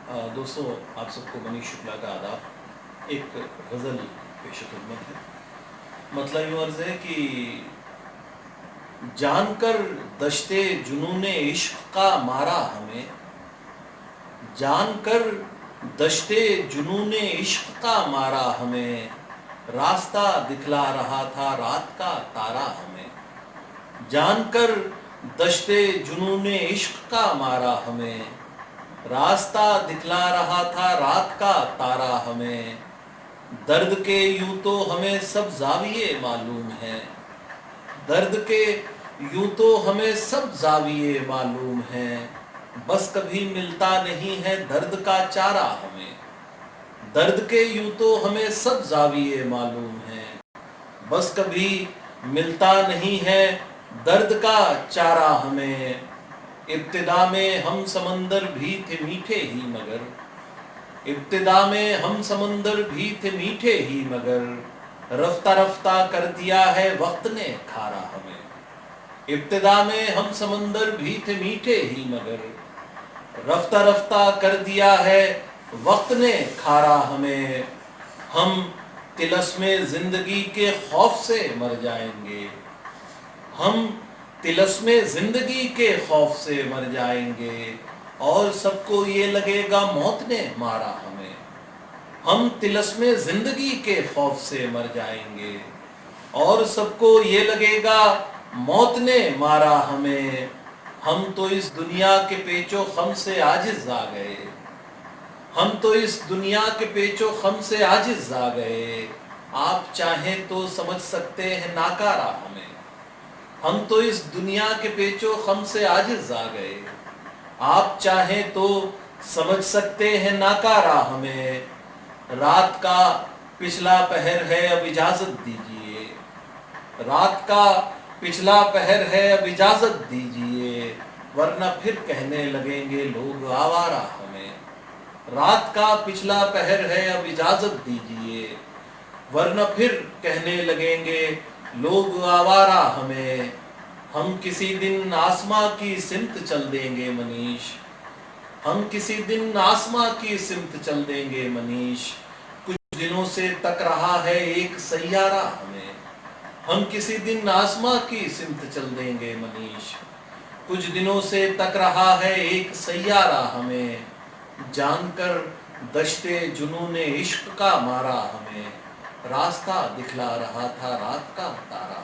दोस्तों, आप सबको मनीष शुक्ला का आदाब। एक गज़ल पेश खिदमत है। मतलब यूँ अर्ज़ है कि जानकर दश्ते जुनूने इश्क का मारा हमें, जानकर दश्ते जुनूने इश्क का मारा हमें, रास्ता दिखला रहा था रात का तारा हमें। जानकर दश्ते जुनूने इश्क का मारा हमें, रास्ता दिखला रहा था रात का तारा हमें। दर्द के यूं तो हमें सब ज़ाविये मालूम है, दर्द के यूं तो हमें सब ज़ाविये मालूम है, बस कभी मिलता नहीं है दर्द का चारा हमें। दर्द के यूं तो हमें सब ज़ाविये मालूम है, बस कभी मिलता नहीं है दर्द का चारा हमें। इब्तिदा में हम समंदर भी थे मीठे ही मगर, इब्तिदा में हम समंदर भी थे मीठे ही मगर, रफ्ता रफ्ता कर दिया है वक्त ने खारा हमें। इब्तिदा में हम समंदर भी थे मीठे ही मगर, रफ्ता रफ्ता कर दिया है वक्त ने खारा हमें। हम तिलस्मे जिंदगी के खौफ से मर जाएंगे, हम तिलस्मे जिंदगी के खौफ से मर जाएंगे, और सबको ये लगेगा मौत ने मारा हमें। हम तिलस्मे जिंदगी के खौफ से मर जाएंगे, और सबको ये लगेगा मौत ने मारा हमें। हम तो इस दुनिया के पेचो खम से आजिज आ गए, हम तो इस दुनिया के पेचो खम से आजिज आ गए, आप चाहें तो समझ सकते हैं नाकारा हमें। हम तो इस दुनिया के पेचो खम से आजिज आ गए, आप चाहें तो समझ सकते हैं नाकारा हमें। रात का पिछला पहर है अब इजाज़त दीजिए, रात का पिछला पहर है अब इजाज़त दीजिए, वरना फिर कहने लगेंगे लोग आवारा हमें। रात का पिछला पहर है अब इजाज़त दीजिए, वरना फिर कहने लगेंगे लोग आवारा हमें। हम किसी दिन आसमां की सिमत चल देंगे मनीष, हम किसी दिन आसमां की सिमत चल देंगे मनीष, कुछ दिनों से तक रहा है एक सैयारा हमें। हम किसी दिन आसमां की सिमत चल देंगे मनीष, कुछ दिनों से तक रहा है एक सैयारा हमें। जानकर दश्ते जुनूने इश्क का मारा हमें, रास्ता दिखला रहा था रात का तारा।